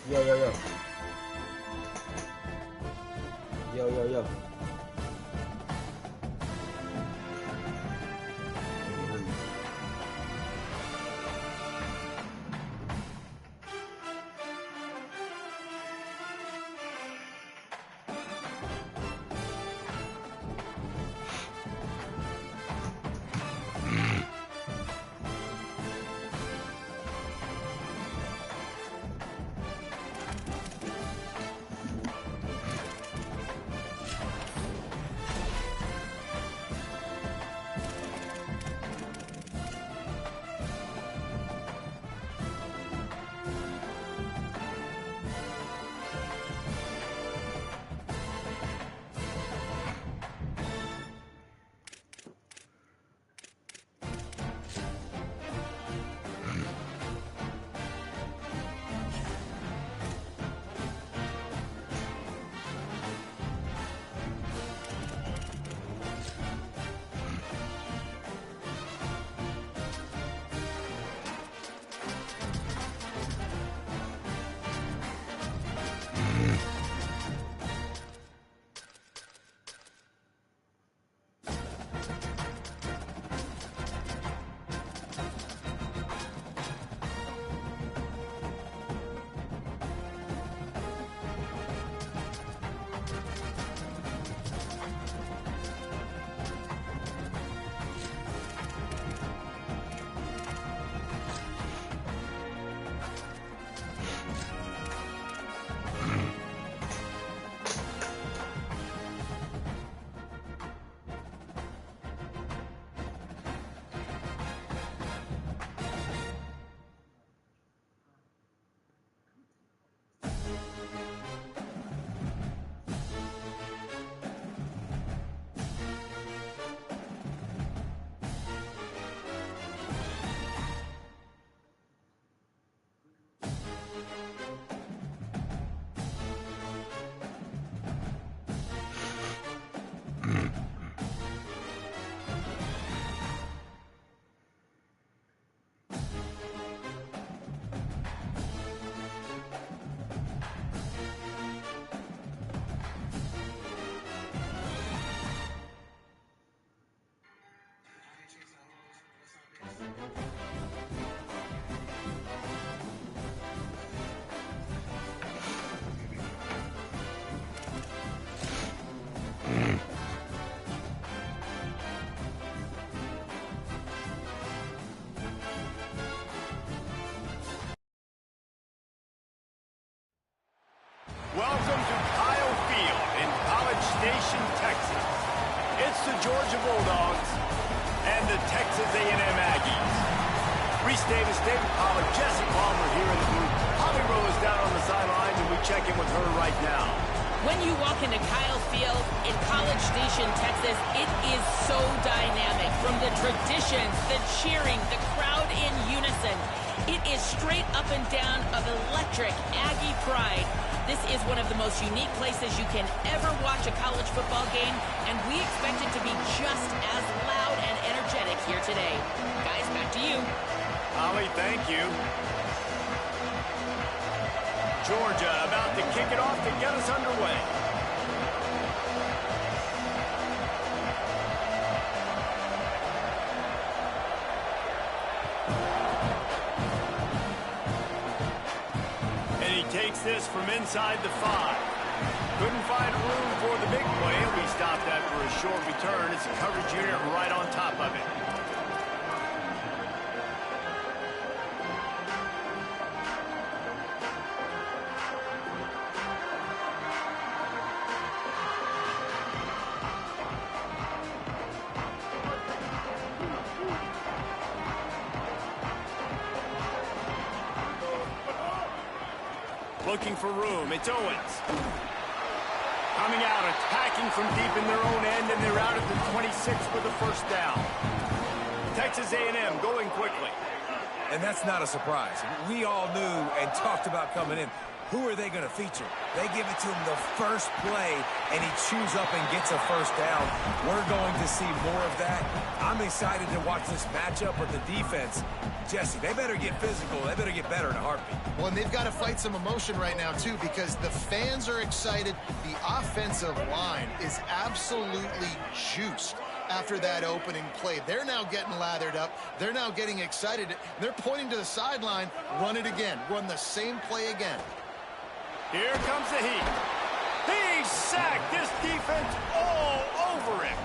Yo, yo, yo. Yo, yo, yo. Welcome to Kyle Field in College Station, Texas. It's the Georgia Bulldogs and the Texas A&M Aggies. Reese Davis, David Pollack, Jesse Palmer here in the booth. Holly Rowe is down on the sidelines, and we check in with her right now. When you walk into Kyle Field in College Station, Texas, it is so dynamic. From the traditions, the cheering, the crowd in unison. It is straight up and down of electric Aggie pride. This is one of the most unique places you can ever watch a college football game, and we expect it to be just as loud and energetic here today. Guys, back to you. Holly, thank you. Georgia about to kick it off to get us underway. And he takes this from inside the 5. Couldn't find room for the big play. We stopped that for a short return. It's a coverage unit right on top of it. Looking for room. It's Owens. Coming out, attacking from deep in their own end, and they're out at the 26 with a first down. Texas A&M going quickly. And that's not a surprise. We all knew and talked about coming in. Who are they going to feature? They give it to him the first play, and he chews up and gets a first down. We're going to see more of that. I'm excited to watch this matchup with the defense. Jesse, they better get physical. They better get better in a heartbeat. Well, and they've got to fight some emotion right now, too, because the fans are excited. The offensive line is absolutely juiced after that opening play. They're now getting lathered up. They're now getting excited. They're pointing to the sideline. Run it again. Run the same play again. Here comes the heat. He sacked this defense all over him.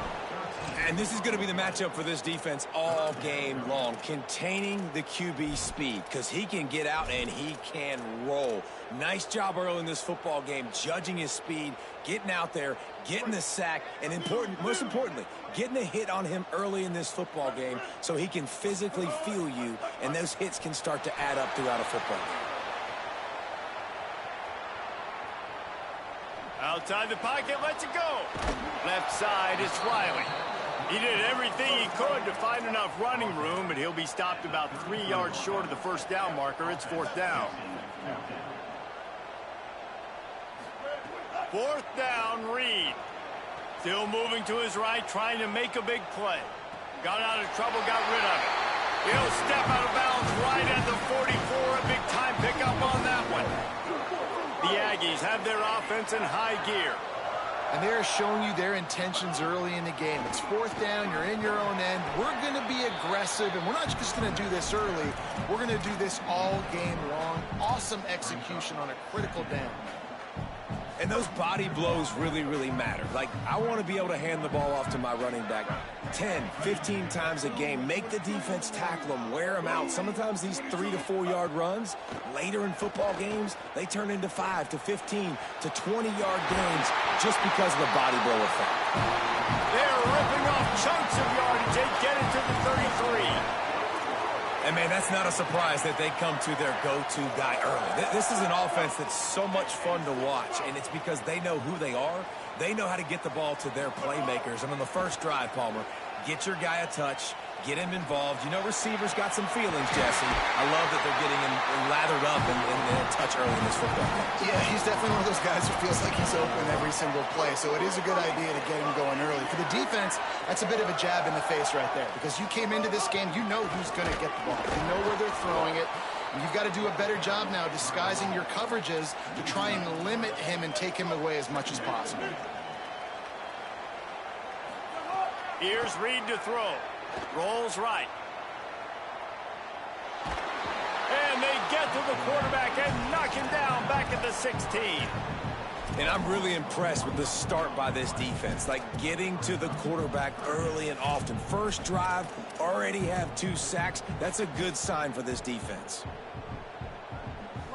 And this is going to be the matchup for this defense all game long, containing the QB speed, because he can get out and he can roll. Nice job early in this football game, judging his speed, getting out there, getting the sack, and most importantly, getting a hit on him early in this football game so he can physically feel you, and those hits can start to add up throughout a football game. Outside the pocket, lets it go. Left side is Riley. He did everything he could to find enough running room, but he'll be stopped about 3 yards short of the first down marker. It's fourth down. Fourth down, Reed. Still moving to his right, trying to make a big play. Got out of trouble, got rid of it. He'll step out of bounds right at the 44. A big-time pickup on that one. The Aggies have their offense in high gear. And they're showing you their intentions early in the game. It's fourth down. You're in your own end. We're going to be aggressive, and we're not just going to do this early. We're going to do this all game long. Awesome execution on a critical down. And those body blows really, really matter. Like, I want to be able to hand the ball off to my running back 10, 15 times a game. Make the defense tackle them, wear them out. Sometimes these 3 to 4 yard runs, later in football games, they turn into 5 to 15 to 20-yard gains just because of the body blow effect. They're ripping off chunks of yardage. They get it to the 33. And, man, that's not a surprise that they come to their go-to guy early. This is an offense that's so much fun to watch, and it's because they know who they are. They know how to get the ball to their playmakers. And on the first drive, Palmer, get your guy a touch, get him involved. You know, receivers got some feelings, Jesse. I love that they're getting him lathered up and a touch early in this football game. Yeah, he's definitely one of those guys who feels like he's open every single play, so it is a good idea to get him going early. For the defense, that's a bit of a jab in the face right there, because you came into this game, you know who's going to get the ball. You know where they're throwing it. And you've got to do a better job now disguising your coverages to try and limit him and take him away as much as possible. Here's Reed to throw. Rolls right. And they get to the quarterback and knock him down back at the 16. And I'm really impressed with the start by this defense, like getting to the quarterback early and often. First drive, already have 2 sacks. That's a good sign for this defense.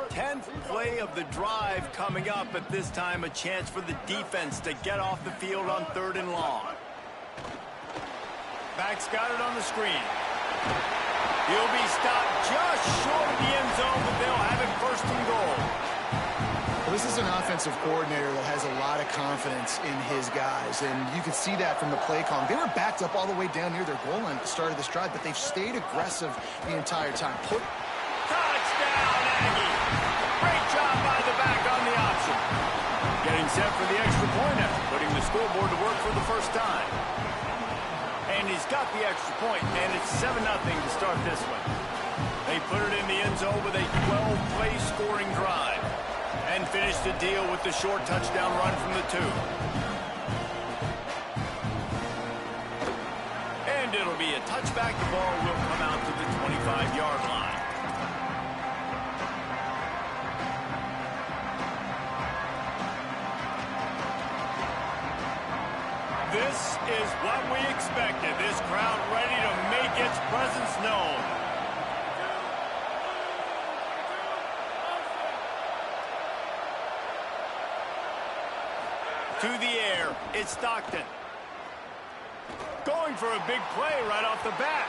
10th play of the drive coming up, at this time a chance for the defense to get off the field on 3rd and long. Back's got it on the screen. He'll be stopped just short of the end zone, but they'll have it 1st and goal. Well, this is an offensive coordinator that has a lot of confidence in his guys, and you can see that from the play calling. They were backed up all the way down near their goal line at the start of this drive, but they've stayed aggressive the entire time. Touchdown, Aggie! Great job by the back on the option. Getting set for the extra point after putting the scoreboard to work for the first time. And he's got the extra point, and it's 7-0 to start this one. They put it in the end zone with a 12-play scoring drive and finish the deal with the short touchdown run from the 2. And it'll be a touchback. The ball will come out to the 25-yard line. This is what we expected. This crowd ready to make its presence known. To the air, it's Stockton. Going for a big play right off the bat.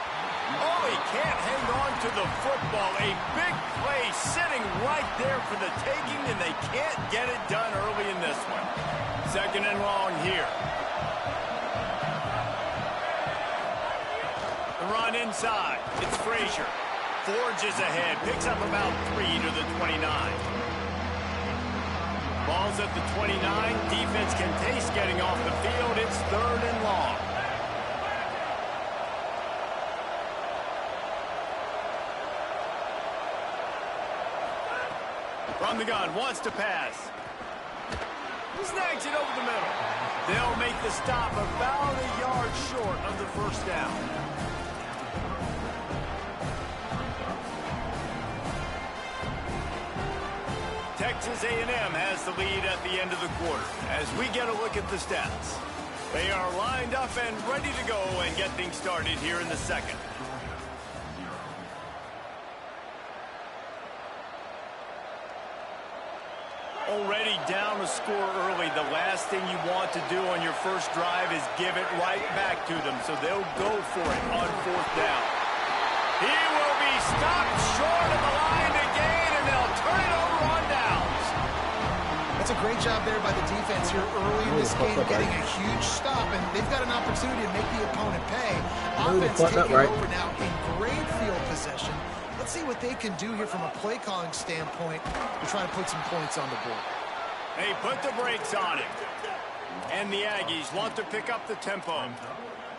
Oh, he can't hang on to the football. A big play sitting right there for the taking, and they can't get it done early in this one. 2nd and long here. Run inside. It's Frazier. Forges ahead. Picks up about 3 to the 29. Ball's at the 29. Defense can taste getting off the field. It's 3rd and long. From the gun, wants to pass. Snags it over the middle. They'll make the stop about a yard short of the first down. Texas A&M has the lead at the end of the quarter as we get a look at the stats. They are lined up and ready to go and get things started here in the second. Already down a score early. The last thing you want to do on your first drive is give it right back to them, so they'll go for it on fourth down. He will be stopped short of the line to gain, and they'll turn it over on downs. That's a great job there by the defense here early in this game, getting a huge stop, and they've got an opportunity to make the opponent pay. Offense taking over now in great field possession. Let's see what they can do here from a play calling standpoint to try to put some points on the board. They put the brakes on it. And the Aggies want to pick up the tempo.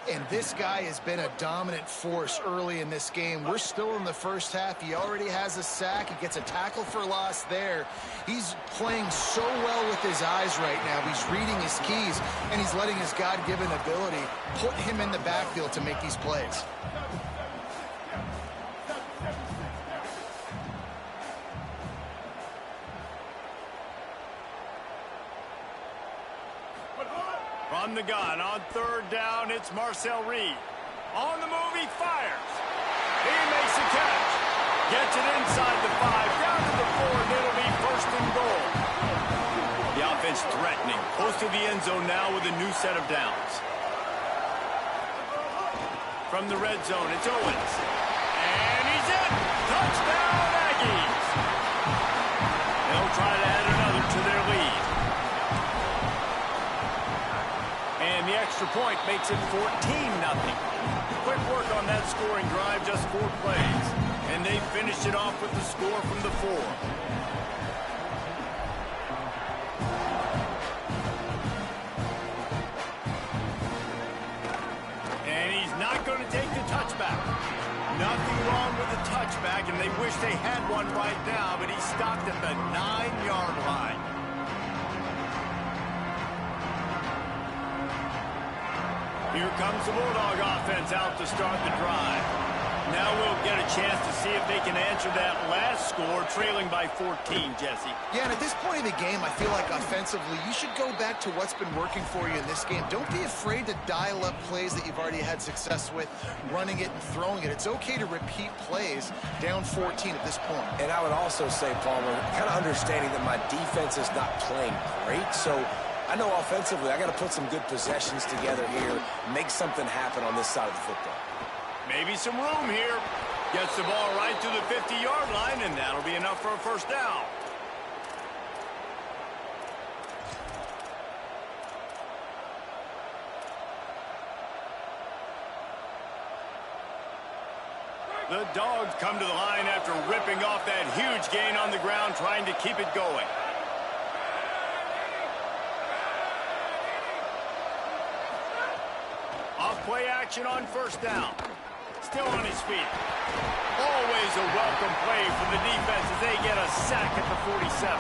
And this guy has been a dominant force early in this game. We're still in the first half. He already has a sack. He gets a tackle for loss there. He's playing so well with his eyes right now. He's reading his keys, and he's letting his God-given ability put him in the backfield to make these plays. From the gun on third down, it's Marcel Reed. On the move, he fires. He makes a catch. Gets it inside the 5, down to the 4, and it'll be first and goal. The offense threatening, close to the end zone now with a new set of downs. From the red zone, it's Owens. And he's in. Touchdown, Aggies. They'll try to add another to their lead. And the extra point makes it 14-0. Quick work on that scoring drive, just 4 plays. And they finished it off with the score from the 4. And he's not going to take the touchback. Nothing wrong with the touchback, and they wish they had one right now, but he's stopped at the 9-yard line. Here comes the Bulldog offense out to start the drive. Now we'll get a chance to see if they can answer that last score, trailing by 14, Jesse. Yeah, and at this point in the game, I feel like offensively, you should go back to what's been working for you in this game. Don't be afraid to dial up plays that you've already had success with, running it and throwing it. It's okay to repeat plays down 14 at this point. And I would also say, Palmer, kind of understanding that my defense is not playing great, so I know offensively I got to put some good possessions together here, make something happen on this side of the football. Maybe some room here. Gets the ball right to the 50-yard line, and that'll be enough for a first down. The Dogs come to the line after ripping off that huge gain on the ground, trying to keep it going. Off-play action on first down. Still on his feet. Always a welcome play for the defense as they get a sack at the 47.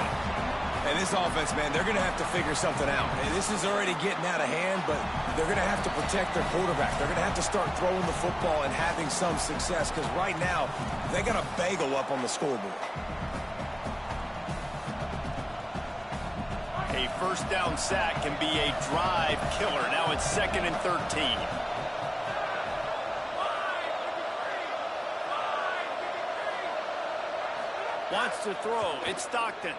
And this offense, man, they're going to have to figure something out. And this is already getting out of hand, but they're going to have to protect their quarterback. They're going to have to start throwing the football and having some success, because right now they got a bagel up on the scoreboard. A first down sack can be a drive killer. Now it's 2nd and 13. Wants to throw. It's Stockton.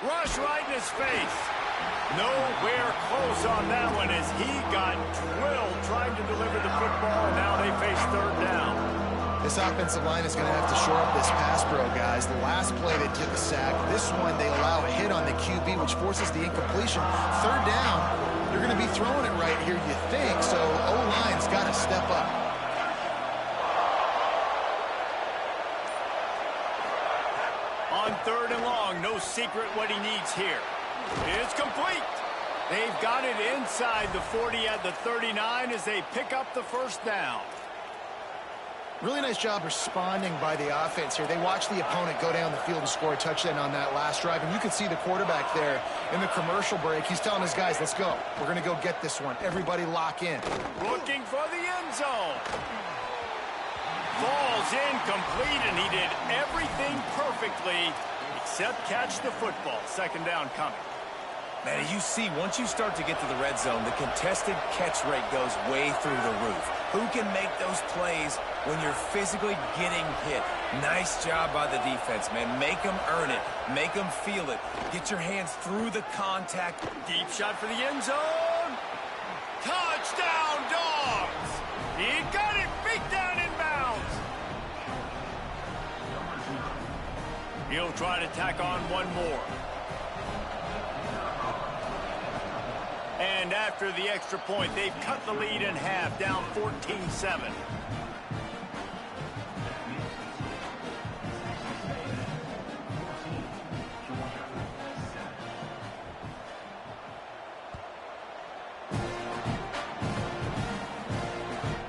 Rush right in his face. Nowhere close on that one as he got drilled trying to deliver the football, and now they face third down. This offensive line is going to have to shore up this pass pro, guys. The last play they took a sack. This one they allow a hit on the QB, which forces the incompletion. Third down, you're going to be throwing it right here, you think, so O-line's got to step up. On third and long, no secret what he needs here. It's complete. They've got it inside the 40 at the 39 as they pick up the first down. Really nice job responding by the offense here. They watched the opponent go down the field and score a touchdown on that last drive, and you can see the quarterback there in the commercial break. He's telling his guys, let's go. We're going to go get this one. Everybody lock in. Looking for the end zone. Falls incomplete, and he did everything perfectly except catch the football. Second down coming. Man, as you see, once you start to get to the red zone, the contested catch rate goes way through the roof. Who can make those plays when you're physically getting hit? Nice job by the defense, man. Make them earn it. Make them feel it. Get your hands through the contact. Deep shot for the end zone. Touchdown, Dogs! He got it. Beat down inbounds. He'll try to tack on one more. And after the extra point, they've cut the lead in half, down 14-7.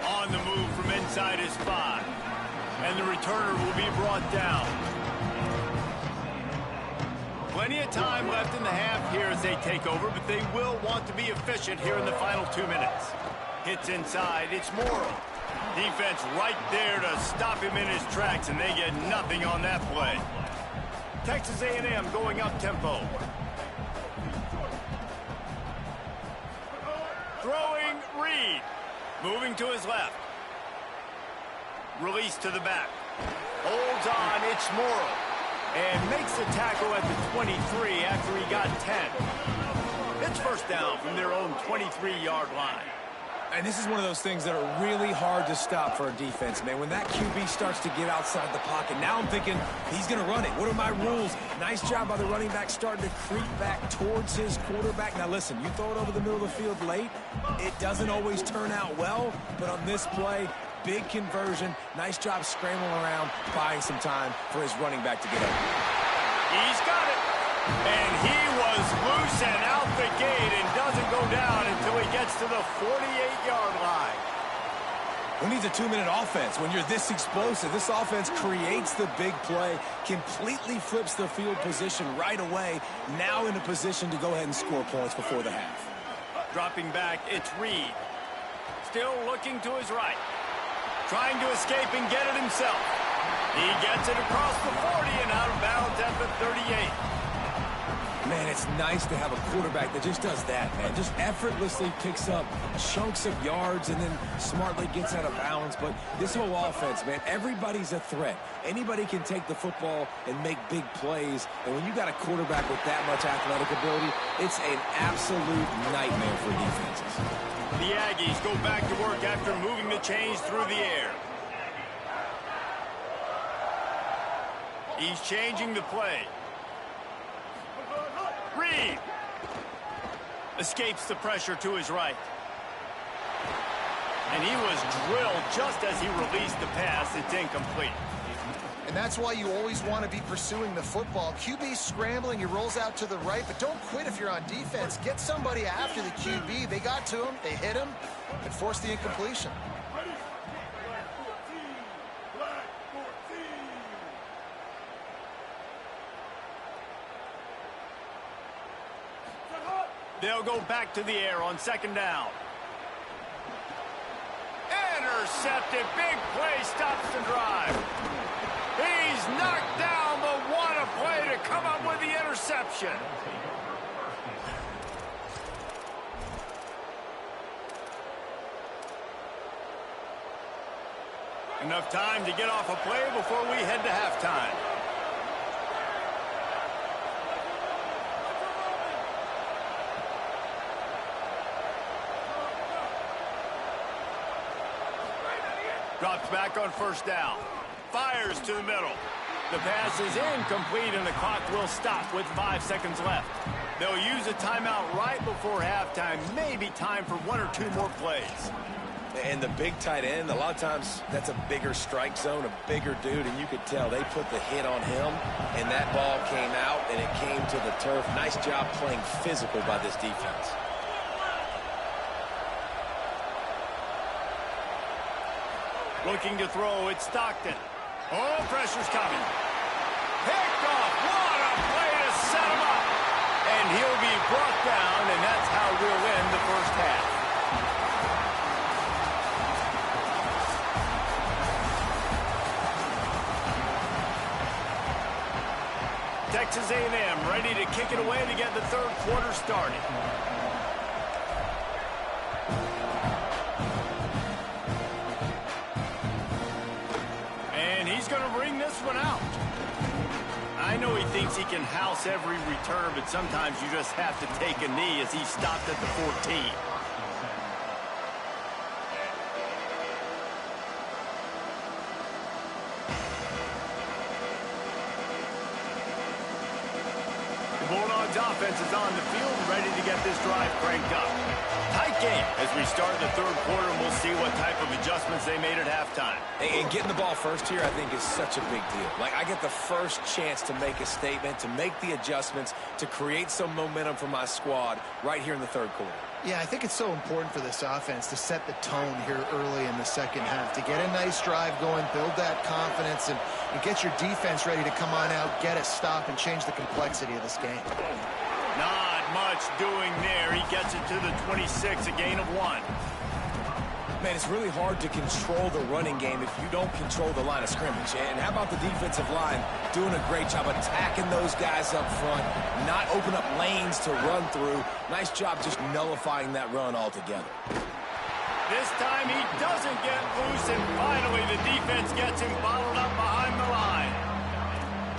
On the move from inside his 5. And the returner will be brought down. Plenty of time left in the half here as they take over, but they will want to be efficient here in the final 2 minutes. Hits inside, it's Morrow. Defense right there to stop him in his tracks, and they get nothing on that play. Texas A&M going up tempo. Throwing Reed. Moving to his left. Release to the back. Holds on, it's Morrow. And makes the tackle at the 23 after he got 10. It's first down from their own 23-yard line. And this is one of those things that are really hard to stop for a defense, man. When that QB starts to get outside the pocket, now I'm thinking he's going to run it. What are my rules? Nice job by the running back starting to creep back towards his quarterback. Now listen, you throw it over the middle of the field late, it doesn't always turn out well, but on this play, big conversion. Nice job scrambling around, buying some time for his running back to get up. He's got it. And he was loose and out the gate and doesn't go down until he gets to the 48-yard line. Who needs a 2-minute offense when you're this explosive? This offense creates the big play, completely flips the field position right away, now in a position to go ahead and score points before the half. Dropping back, it's Reed. Still looking to his right. Trying to escape and get it himself. He gets it across the 40 and out of bounds at the 38. Man, it's nice to have a quarterback that just does that, man. Just effortlessly picks up chunks of yards and then smartly gets out of bounds. But this whole offense, man, everybody's a threat. Anybody can take the football and make big plays. And when you got a quarterback with that much athletic ability, it's an absolute nightmare for defenses. The Aggies go back to work after moving the chains through the air. He's changing the play. Reed escapes the pressure to his right. And he was drilled just as he released the pass. It's incomplete. And that's why you always want to be pursuing the football. QB scrambling, he rolls out to the right, but don't quit if you're on defense. Get somebody after the QB. They got to him, they hit him, and forced the incompletion. They'll go back to the air on second down. Intercepted. Big play stops the drive. He's knocked down, but what a play to come up with the interception. Enough time to get off a play before we head to halftime. Drops back on first down. Fires to the middle. The pass is incomplete, and the clock will stop with 5 seconds left. They'll use a timeout right before halftime. Maybe time for 1 or 2 more plays. And the big tight end, a lot of times that's a bigger strike zone, a bigger dude, and you could tell they put the hit on him, and that ball came out, and it came to the turf. Nice job playing physical by this defense. Looking to throw, it's Stockton. Oh, pressure's coming. Picked off. What a play to set him up. And he'll be brought down, and that's how we'll end the first half. Texas A&M ready to kick it away to get the third quarter started. And he's going to bring this one out. I know he thinks he can house every return, but sometimes you just have to take a knee as he stopped at the 14. The Bulldogs offense is on the field, ready to get this drive cranked up. Tight game as we start the third quarter, and we'll see what type of adjustments they made at halftime. And getting the ball first here, I think, is such a big deal. Like, I get the first chance to make a statement, to make the adjustments, to create some momentum for my squad right here in the third quarter. Yeah, I think it's so important for this offense to set the tone here early in the second half, to get a nice drive going, build that confidence, and get your defense ready to come on out, get a stop, and change the complexity of this game. Not much doing there. He gets it to the 26, a gain of 1. Man, it's really hard to control the running game if you don't control the line of scrimmage. And how about the defensive line doing a great job attacking those guys up front, not open up lanes to run through. Nice job just nullifying that run altogether. This time he doesn't get loose, and finally the defense gets him bottled up behind the line.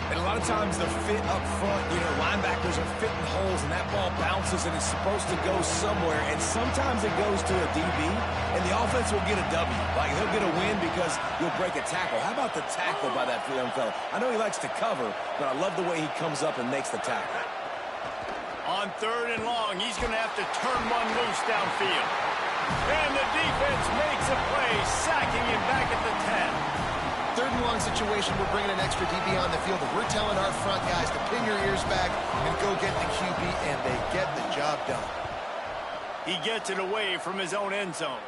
And a lot of times the fit up front, linebackers are fitting holes, and that ball bounces, and it's supposed to go somewhere, and sometimes it goes to a DB, and the offense will get a W. Like, he'll get a win because you'll break a tackle. How about the tackle by that young fella? I know he likes to cover, but I love the way he comes up and makes the tackle. On 3rd and long, he's going to have to turn one loose downfield. And the defense makes a play, sacking him back at the 10. 3rd and long situation, we're bringing an extra DB on the field. We're telling our front guys to pin your ears back and go get the QB, and they get the job done. He gets it away from his own end zone.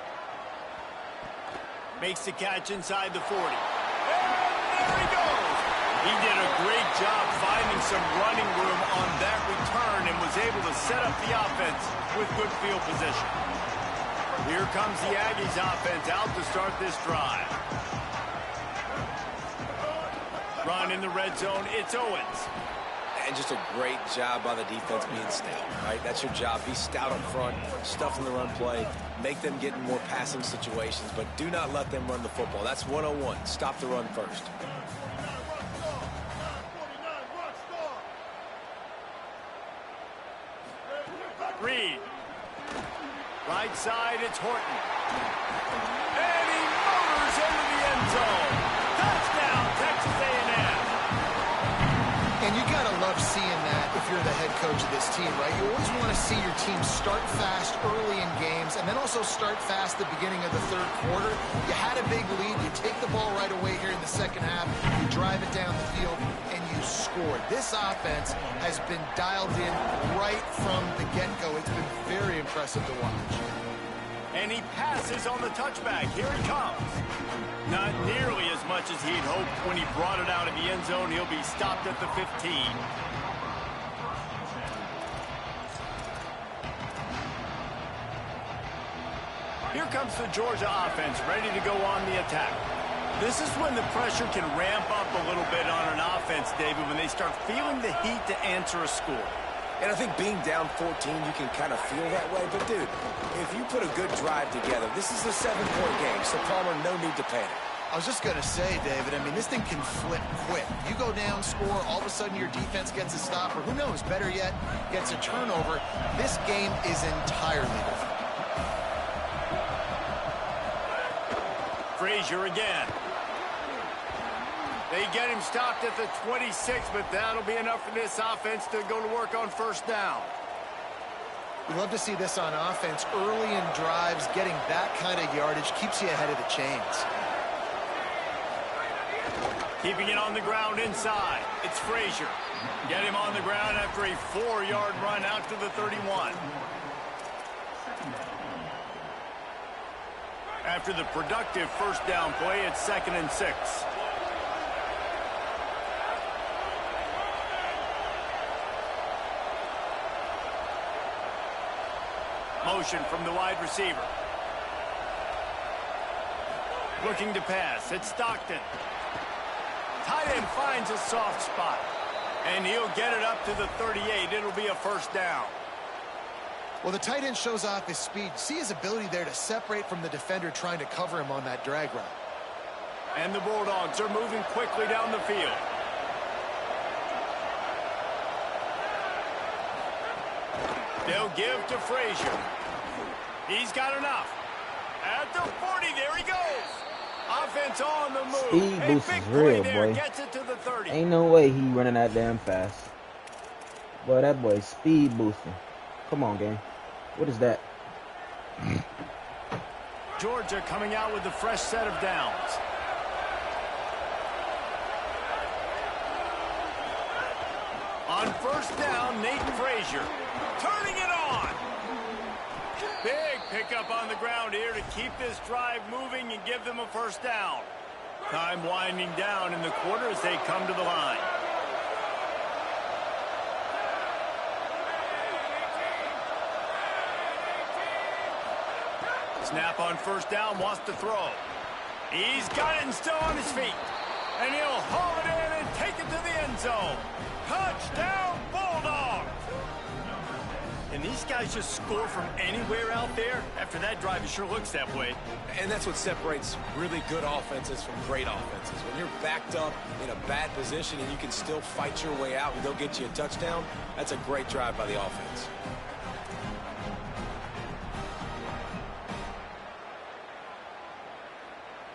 Makes the catch inside the 40. And there he goes. He did a great job finding some running room on that return and was able to set up the offense with good field position. Here comes the Aggies offense out to start this drive. Run in the red zone, it's Owens. And just a great job by the defense being stout, right? That's your job. Be stout up front, stuff in the run play, make them get in more passing situations, but do not let them run the football. That's 101. Stop the run first. Reed. Right side, it's Horton. And he motors into the end zone. Touchdown, Texas A&M. And you got to love seeing that if you're the head coach of this team, right? You always want to see your team start fast early in games and then also start fast at the beginning of the third quarter. You had a big lead. You take the ball right away here in the second half. You drive it down the field, and you scored. This offense has been dialed in right from the get-go. It's been very impressive to watch. And he passes on the touchback. Here he comes. Not nearly as much as he'd hoped when he brought it out of the end zone. He'll be stopped at the 15. Here comes the Georgia offense, ready to go on the attack. This is when the pressure can ramp up a little bit on an offense, David, when they start feeling the heat to answer a score. And I think being down 14, you can kind of feel that way. But, dude, if you put a good drive together, this is a 7-point game, so Palmer, no need to panic. I was just going to say, David, I mean, this thing can flip quick. You go down, score, all of a sudden your defense gets a stop, or who knows, better yet, gets a turnover. This game is entirely different. Frazier again. They get him stopped at the 26, but that'll be enough for this offense to go to work on first down. We love to see this on offense. Early in drives, getting that kind of yardage keeps you ahead of the chains. Keeping it on the ground inside. It's Frazier. Get him on the ground after a 4-yard run out to the 31. After the productive first down play, it's 2nd and 6. Motion from the wide receiver. Looking to pass. It's Stockton. Tight end finds a soft spot. And he'll get it up to the 38. It'll be a first down. Well, the tight end shows off his speed. See his ability there to separate from the defender trying to cover him on that drag route. And the Bulldogs are moving quickly down the field. They'll give to Frazier. He's got enough. At the 40, there he goes. Offense on the move. Speed boost is real, boy. Gets it to the 30. Ain't no way he running that damn fast. Boy, that boy speed boosting. Come on, gang. What is that? Georgia coming out with a fresh set of downs. On first down, Nathan Frazier turning it on. Big pickup on the ground here to keep this drive moving and give them a first down. Time winding down in the quarter as they come to the line. Snap on first down, wants to throw. He's got it and still on his feet. And he'll haul it in and take it to the end zone. Touchdown, Bulldogs! And these guys just score from anywhere out there? After that drive, it sure looks that way. And that's what separates really good offenses from great offenses. When you're backed up in a bad position and you can still fight your way out and go get you a touchdown, that's a great drive by the offense.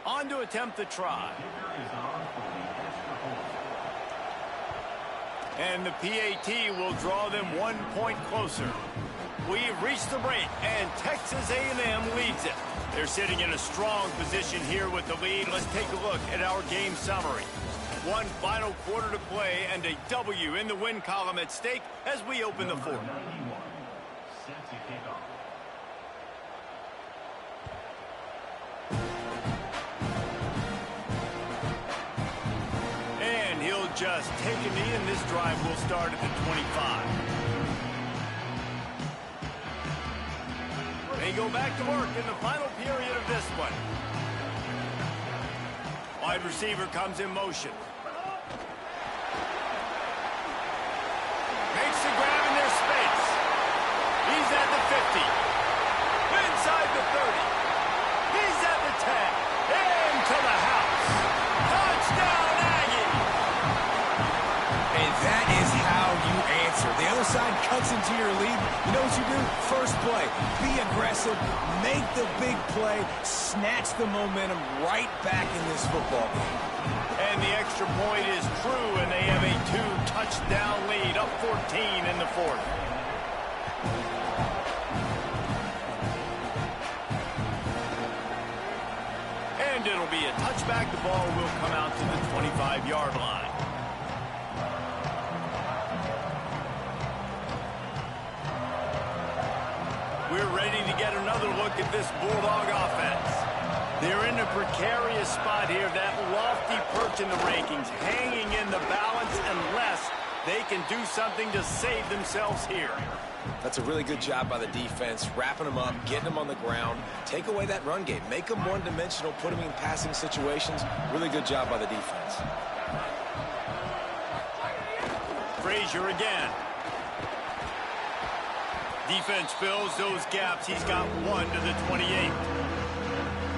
On to attempt the try. And the PAT will draw them 1 point closer. We've reached the break, and Texas A&M leads it. They're sitting in a strong position here with the lead. Let's take a look at our game summary. One final quarter to play, and a W in the win column at stake as we open the fourth. Just take a knee, and this drive will start at the 25. They go back to work in the final period of this one. Wide receiver comes in motion. Makes the grab in their space. He's at the 50. Inside the 30. He's at the 10. Into the house. Touchdown, Aggie! And that is how you answer. The other side cuts into your lead. You know what you do? First play, be aggressive, make the big play, snatch the momentum right back in this football game. And the extra point is true, and they have a 2-touchdown lead, up 14 in the fourth. And it'll be a touchback. The ball will come out to the 25-yard line. We're ready to get another look at this Bulldog offense. They're in a precarious spot here, that lofty perch in the rankings, hanging in the balance unless they can do something to save themselves here. That's a really good job by the defense, wrapping them up, getting them on the ground, take away that run game, make them one-dimensional, put them in passing situations. Really good job by the defense. Frazier again. Defense fills those gaps. He's got 1 to the 28.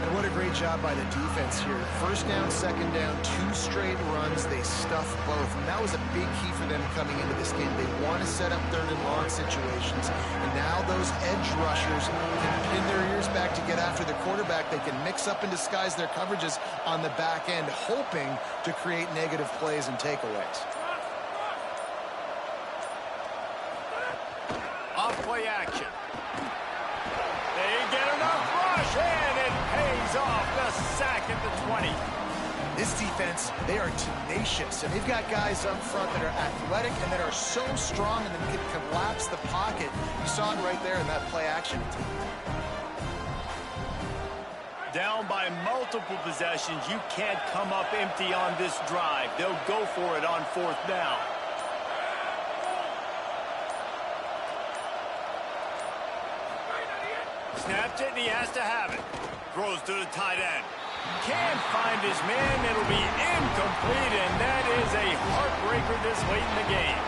And what a great job by the defense here. First down, second down, 2 straight runs. They stuff both. And that was a big key for them coming into this game. They want to set up third and long situations. And now those edge rushers can pin their ears back to get after the quarterback. They can mix up and disguise their coverages on the back end, hoping to create negative plays and takeaways. Off-play action. They get enough rush, and it pays off. The sack at the 20. This defense, they are tenacious, and they've got guys up front that are athletic and that are so strong and that can collapse the pocket. You saw it right there in that play action. Down by multiple possessions, you can't come up empty on this drive. They'll go for it on 4th down. Snaps it, and he has to have it. Throws to the tight end. Can't find his man. It'll be incomplete, and that is a heartbreaker this late in the game.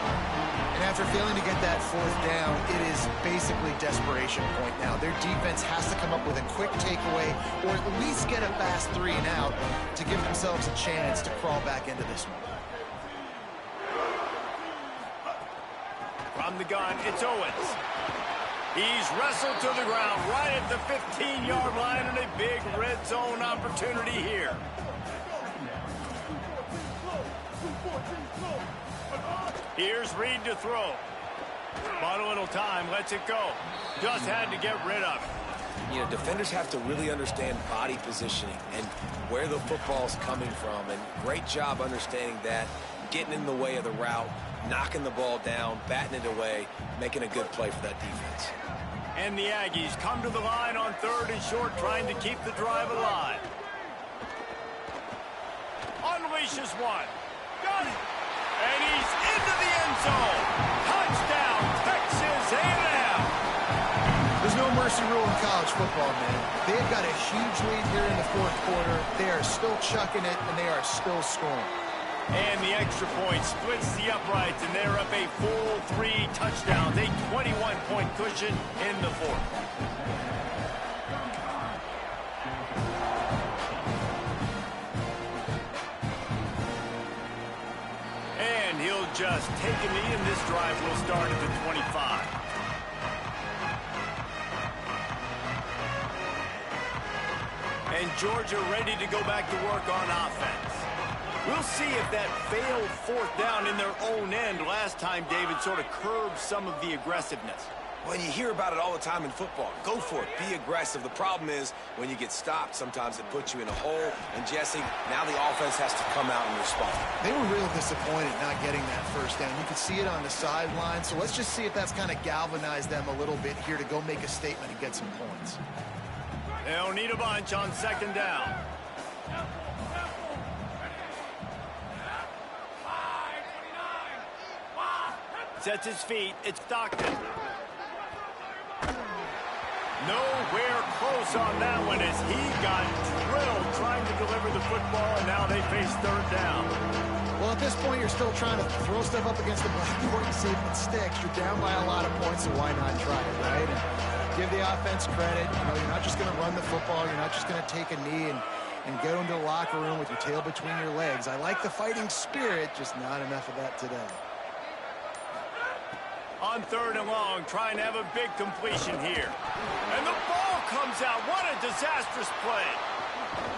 And after failing to get that 4th down, it is basically desperation point now. Their defense has to come up with a quick takeaway or at least get a fast 3 and out to give themselves a chance to crawl back into this one. From the gun, it's Owens. He's wrestled to the ground right at the 15-yard line, and a big red zone opportunity here. Here's Reed to throw. But a little time, lets it go. Just had to get rid of it. You know, defenders have to really understand body positioning and where the football's coming from. And great job understanding that, getting in the way of the route, knocking the ball down, batting it away, making a good play for that defense. And the Aggies come to the line on 3rd and short, trying to keep the drive alive. Unleashes one. Got it. And he's into the end zone. Touchdown, Texas A&M. There's no mercy rule in college football, man. They've got a huge lead here in the 4th quarter. They are still chucking it, and they are still scoring. And the extra point splits the uprights, and they're up a full 3 touchdowns, a 21-point cushion in the 4th. And he'll just take a knee, and this drive will start at the 25. And Georgia ready to go back to work on offense. We'll see if that failed 4th down in their own end last time, David, sort of curbed some of the aggressiveness. Well, you hear about it all the time in football. Go for it. Be aggressive. The problem is when you get stopped, sometimes it puts you in a hole. And, Jesse, now the offense has to come out and respond. They were real disappointed not getting that 1st down. You could see it on the sideline. So let's just see if that's kind of galvanized them a little bit here to go make a statement and get some points. They'll need a bunch on 2nd down. Sets his feet. It's Stockton. Nowhere close on that one as he got drilled trying to deliver the football, and now they face 3rd down. Well, at this point, you're still trying to throw stuff up against the blackboard and see if it sticks. You're down by a lot of points, so why not try it, right? And give the offense credit. You know, you're not just going to run the football. You're not just going to take a knee and go into the locker room with your tail between your legs. I like the fighting spirit, just not enough of that today. On 3rd and long, trying to have a big completion here. And the ball comes out. What a disastrous play.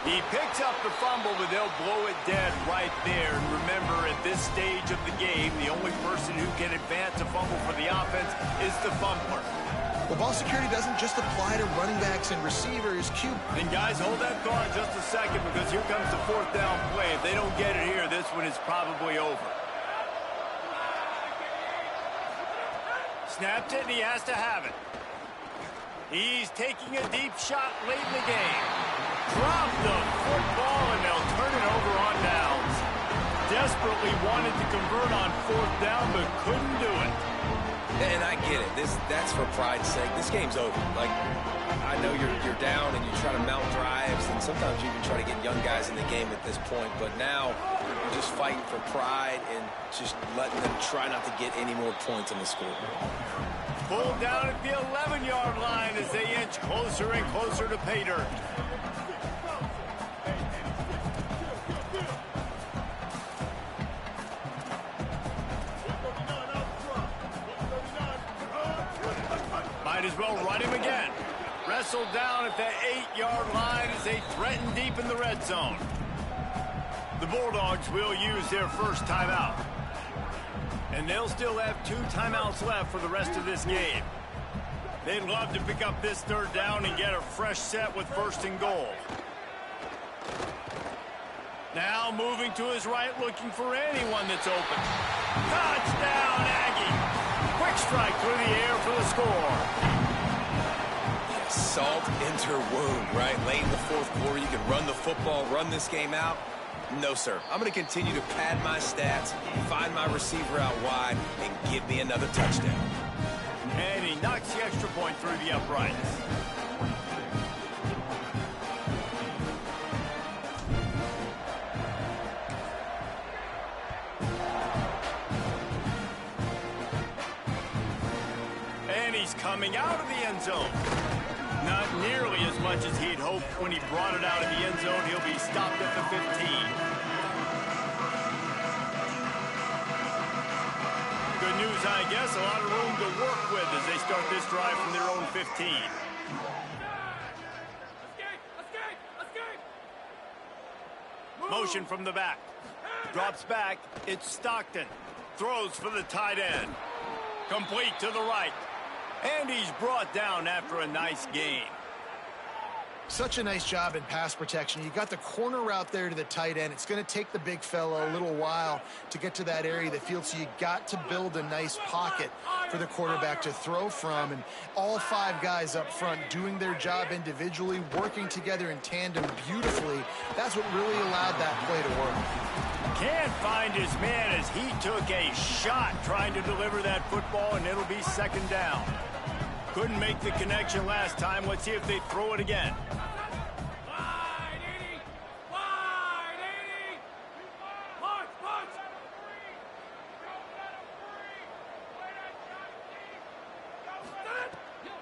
He picks up the fumble, but they'll blow it dead right there. And remember, at this stage of the game, the only person who can advance a fumble for the offense is the fumbler. Well, ball security doesn't just apply to running backs and receivers. And guys, hold that thought just a second, because here comes the 4th down play. If they don't get it here, this one is probably over. Snapped it, and he has to have it. He's taking a deep shot late in the game. Dropped the football, and they'll turn it over on downs. Desperately wanted to convert on 4th down, but couldn't do it. And I get it. That's for pride's sake. This game's over. Like, I know you're down and you try to mount drives, and sometimes you even try to get young guys in the game at this point. But now you're just fighting for pride and just letting them try not to get any more points on the scoreboard. Pulled down at the 11-yard line as they inch closer and closer to pay dirt. Might as well run him again. Wrestled down at the 8-yard line as they threaten deep in the red zone. The Bulldogs will use their first timeout. And they'll still have 2 timeouts left for the rest of this game. They'd love to pick up this 3rd down and get a fresh set with 1st and goal. Now moving to his right, looking for anyone that's open. Touchdown, Aggie! Quick strike through the air for the score. Yes, salt into her wound, right? Late in the fourth quarter, you can run the football, run this game out. No, sir. I'm going to continue to pad my stats, find my receiver out wide, and give me another touchdown. And he knocks the extra point through the uprights. And he's coming out of the end zone. Not nearly as much as he'd hoped when he brought it out of the end zone. He'll be stopped at the 15. Good news, I guess. A lot of room to work with as they start this drive from their own 15. Motion from the back. Drops back. It's Stockton. Throws for the tight end. Complete to the right. And he's brought down after a nice gain. Such a nice job in pass protection. You got the corner route there to the tight end. It's going to take the big fella a little while to get to that area of the field, so you got to build a nice pocket for the quarterback to throw from. And all five guys up front doing their job individually, working together in tandem beautifully. That's what really allowed that play to work. Can't find his man as he took a shot trying to deliver that football, and it'll be second down. Couldn't make the connection last time. Let's see if they throw it again.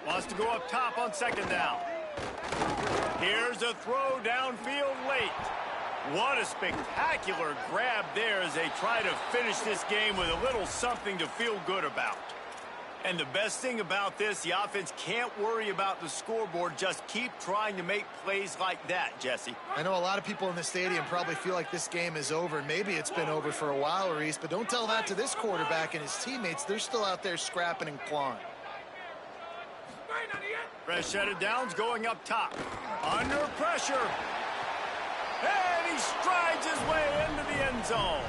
Wants to go up top on second down. Here's a throw downfield late. What a spectacular grab there as they try to finish this game with a little something to feel good about. And the best thing about this, the offense can't worry about the scoreboard. Just keep trying to make plays like that, Jesse. I know a lot of people in the stadium probably feel like this game is over. Maybe it's been over for a while, Reese, but don't tell that to this quarterback and his teammates. They're still out there scrapping and clawing. Fresh set of downs going up top. Under pressure. And he strides his way into the end zone.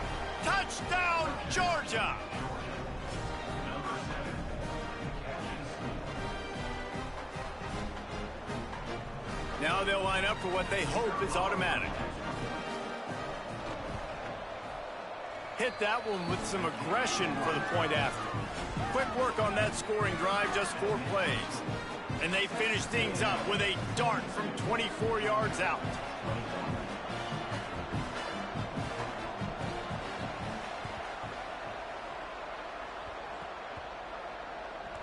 Touchdown, Georgia. Now they'll line up for what they hope is automatic. Hit that one with some aggression for the point after. Quick work on that scoring drive, just 4 plays. And they finish things up with a dart from 24 yards out.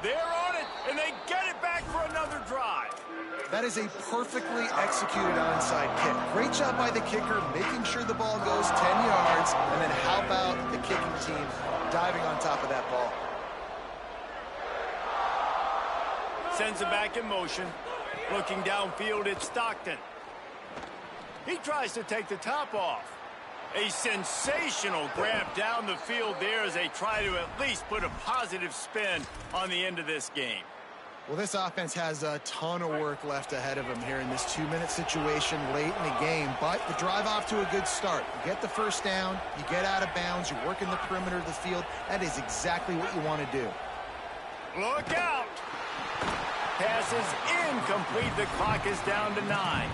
They're on it, and they get it back for another drive. That is a perfectly executed onside kick. Great job by the kicker, making sure the ball goes 10 yards, and then how about the kicking team diving on top of that ball? Sends it back in motion. Looking downfield, it's Stockton. He tries to take the top off. A sensational grab down the field there as they try to at least put a positive spin on the end of this game. Well, this offense has a ton of work left ahead of them here in this 2-minute situation late in the game, but the drive off to a good start. You get the first down, you get out of bounds, you work in the perimeter of the field. That is exactly what you want to do. Look out! Pass is incomplete. The clock is down to 9.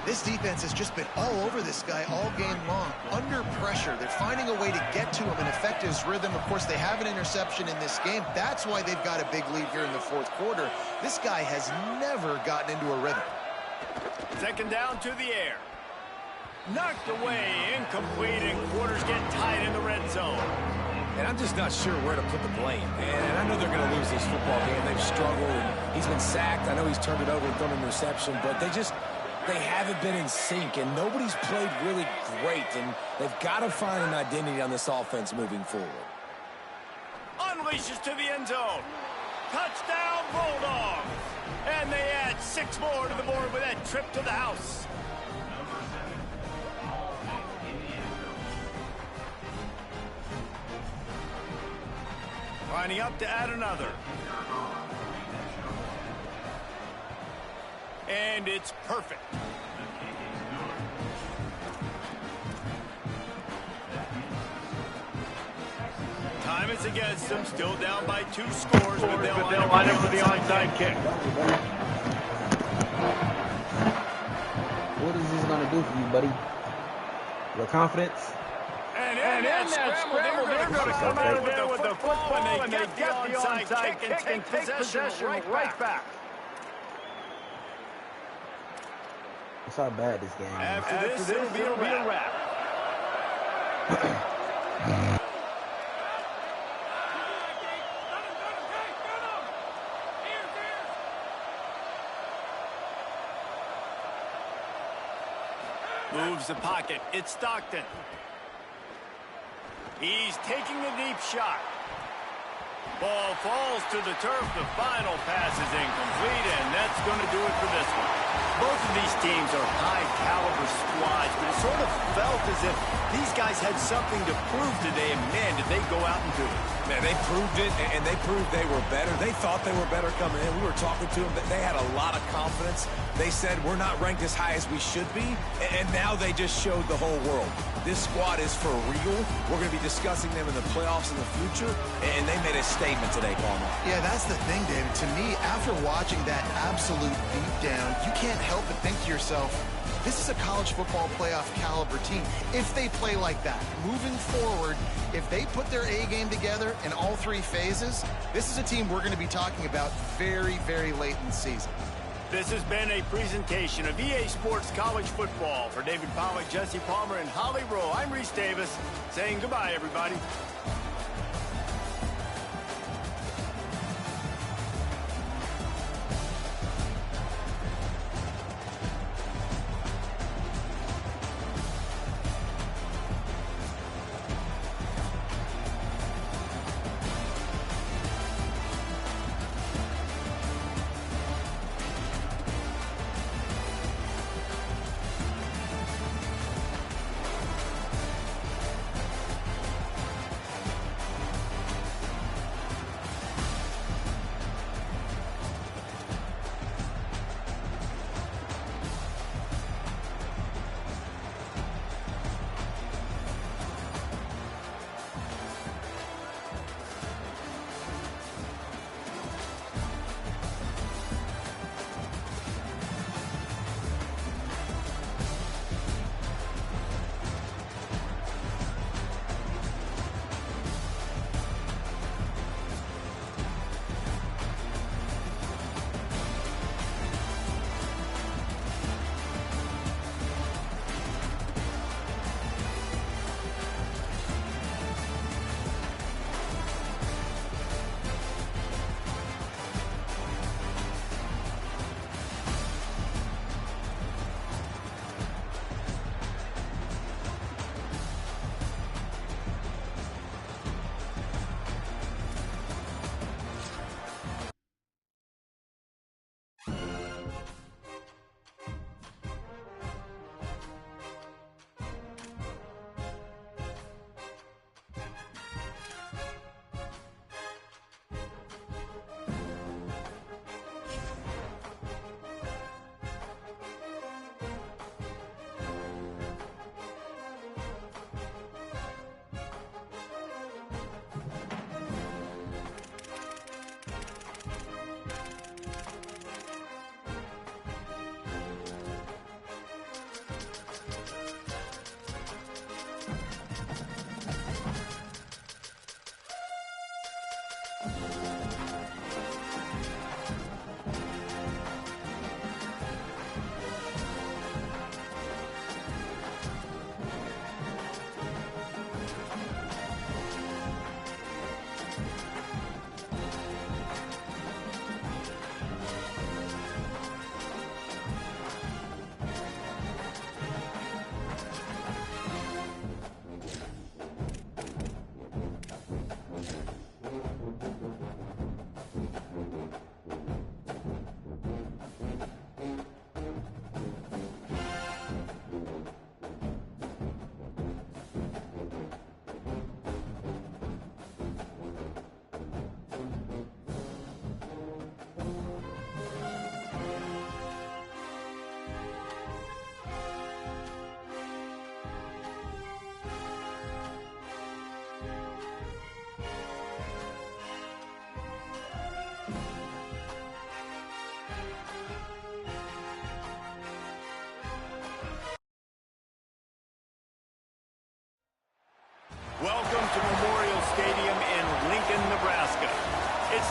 This defense has just been all over this guy all game long. Under pressure, they're finding a way to get to him and affect his rhythm. Of course, they have an interception in this game. That's why they've got a big lead here in the fourth quarter. This guy has never gotten into a rhythm. Second down to the air. Knocked away, incomplete, and quarters get tied in the red zone. And I'm just not sure where to put the blame. And I know they're going to lose this football game. They've struggled, and he's been sacked. I know he's turned it over and thrown an interception, but they haven't been in sync, and nobody's played really great, and they've got to find an identity on this offense moving forward. Unleashes to the end zone. Touchdown, Bulldogs. And they add 6 more to the board with that trip to the house. Lining up to add another. And it's perfect. Time is against them. Still down by 2 scores, but they'll line up for the onside kick. do for you, buddy. Your confidence. And in that scramble, they're going to come out of there with the football, and they get the onside kick and take possession right back. That's how bad this game is. After this, it'll be a wrap. Moves the pocket. It's Stockton. He's taking a deep shot. Ball falls to the turf. The final pass is incomplete, and that's going to do it for this one. Both of these teams are high-caliber squads, but it sort of felt as if these guys had something to prove today, and man, did they go out and do it. Man, they proved it, and they proved they were better. They thought they were better coming in. We were talking to them. They had a lot of confidence. They said, we're not ranked as high as we should be, and now they just showed the whole world. This squad is for real. We're going to be discussing them in the playoffs in the future, and they made a statement today, Palmer. Yeah, that's the thing, David. To me, after watching that absolute beatdown, you can't help but think to yourself, this is a college football playoff caliber team. If they play like that, moving forward, if they put their A game together in all three phases, this is a team we're going to be talking about very, very late in the season. This has been a presentation of EA Sports College Football. For David Pollack, Jesse Palmer, and Holly Rowe, I'm Reese Davis, saying goodbye, everybody.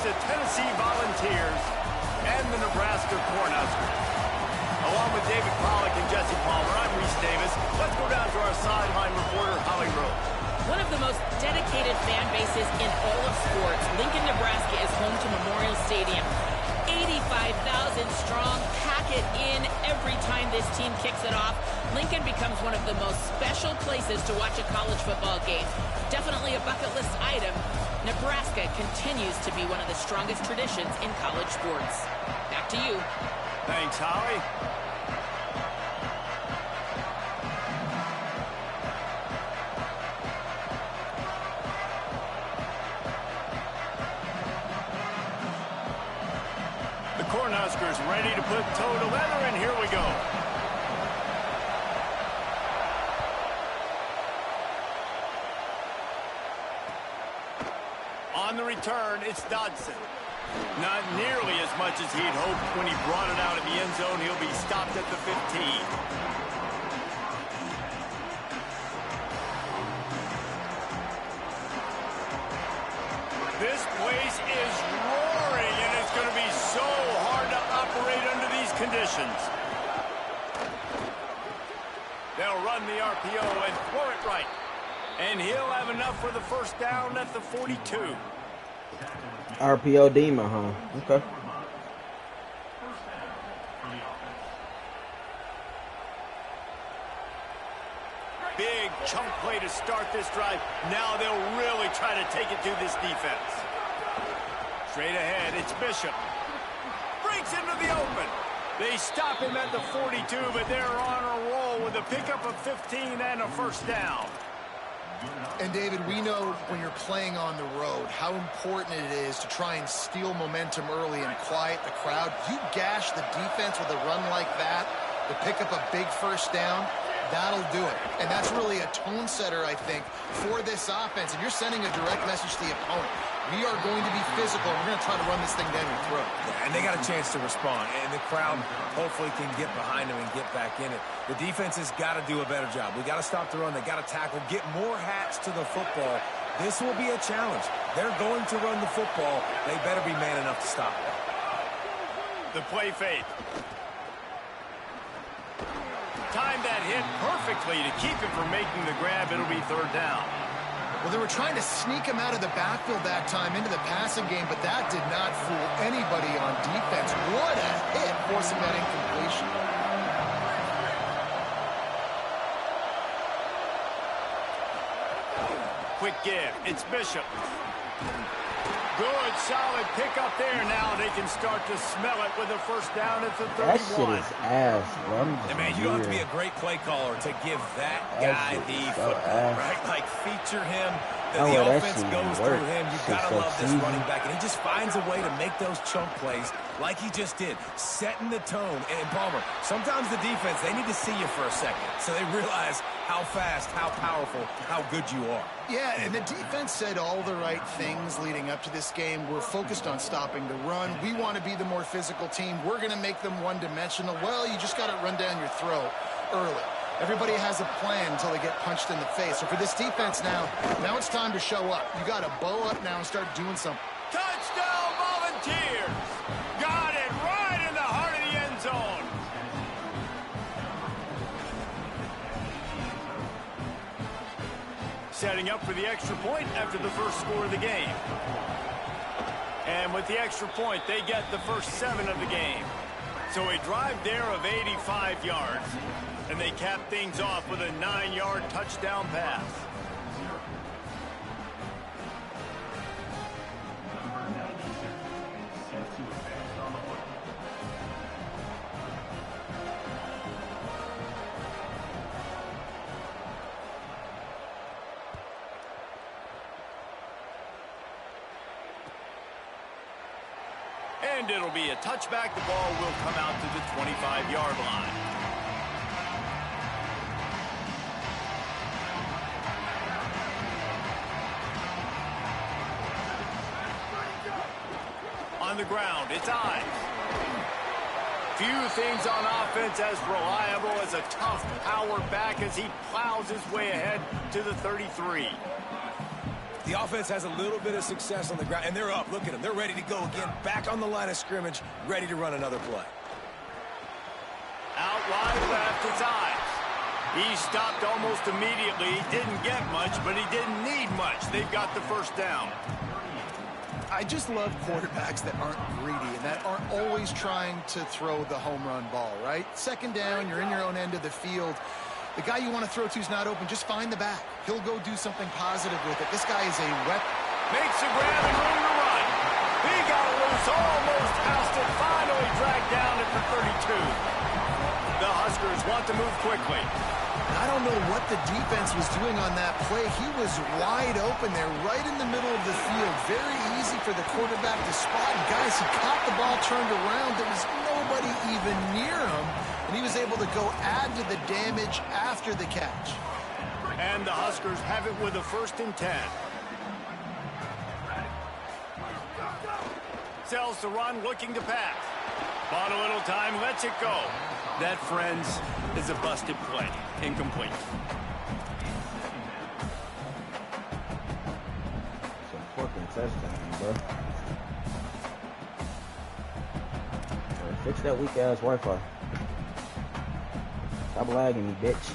the Tennessee Volunteers and the Nebraska Cornhuskers. Along with David Pollack and Jesse Palmer, I'm Reese Davis. Let's go down to our sideline reporter, Holly Rose. One of the most dedicated fan bases in all of sports, Lincoln, Nebraska is home to Memorial Stadium. 85,000 strong, pack it in every time this team kicks it off. Lincoln becomes one of the most special places to watch a college football game. Definitely a bucket list item. Nebraska continues to be one of the strongest traditions in college sports. Back to you. Thanks, Holly. The Cornhuskers ready to put toe to leather, and here we go. On the return, it's Dodson. Not nearly as much as he'd hoped when he brought it out of the end zone. He'll be stopped at the 15. This place is roaring, and it's going to be so hard to operate under these conditions. They'll run the RPO and throw it right. And he'll have enough for the first down at the 42. RPO Dema, huh? Okay. Big chunk play to start this drive. Now they'll really try to take it to this defense. Straight ahead, it's Bishop. Breaks into the open. They stop him at the 42, but they're on a roll with a pickup of 15 and a first down. And, David, we know when you're playing on the road how important it is to try and steal momentum early and quiet the crowd. You gash the defense with a run like that to pick up a big first down, that'll do it. And that's really a tone setter, I think, for this offense. And you're sending a direct message to the opponent. We are going to be physical, and we're going to try to run this thing down your throat. Yeah, and they got a chance to respond, and the crowd hopefully can get behind them and get back in it. The defense has got to do a better job. We got to stop the run. They got to tackle, get more hats to the football. This will be a challenge. They're going to run the football. They better be man enough to stop it. The play fake. Timed that hit perfectly to keep him from making the grab. It'll be third down. Well, they were trying to sneak him out of the backfield that time into the passing game, but that did not fool anybody on defense. What a hit, forcing that incompletion. Quick give. It's Bishop. Good, solid pickup there. Now they can start to smell it with a first down at the 31. That shit is ass, bro. And man, you don't have to be a great play caller to give that guy the football, right? Like, feature him. The offense goes through him. You've got to love this running back. And he just finds a way to make those chunk plays like he just did, setting the tone. And Palmer, sometimes the defense, they need to see you for a second so they realize how fast, how powerful, how good you are. Yeah, and the defense said all the right things leading up to this game. We're focused on stopping the run. We want to be the more physical team. We're going to make them one-dimensional. Well, you just got to run down your throat early. Everybody has a plan until they get punched in the face. So for this defense now it's time to show up. You got to bow up now and start doing something. Touchdown, Volunteers! Got it right in the heart of the end zone. Setting up for the extra point after the first score of the game. And with the extra point, they get the first 7 of the game. So a drive there of 85 yards. And they cap things off with a 9-yard touchdown pass. And it'll be a touchback. The ball will come out to the 25-yard line. On the ground, it's Ives. Few things on offense as reliable as a tough power back as he plows his way ahead to the 33. The offense has a little bit of success on the ground, and they're up. Look at them. They're ready to go again. Back on the line of scrimmage, ready to run another play. Out wide left, it's Ives. He stopped almost immediately. He didn't get much, but he didn't need much. They've got the first down. I just love quarterbacks that aren't greedy and that aren't always trying to throw the home run ball, right? Second down, you're in your own end of the field. The guy you want to throw to is not open. Just find the back. He'll go do something positive with it. This guy is a weapon. Makes a grab and room to run. He got loose, almost passed it, finally dragged down at the 32. The Huskers want to move quickly. I don't know what the defense was doing on that play. He was wide open there, right in the middle of the field. Very easy for the quarterback to spot. And guys, he caught the ball, turned around. There was nobody even near him. And he was able to go add to the damage after the catch. And the Huskers have it with a 1st and 10. Sells the run, looking to pass. Bought a little time, lets it go. That, friends, is a busted play. Incomplete. It's a fucking touchdown, bro. Fix that weak ass Wi-Fi. Stop lagging me, bitch.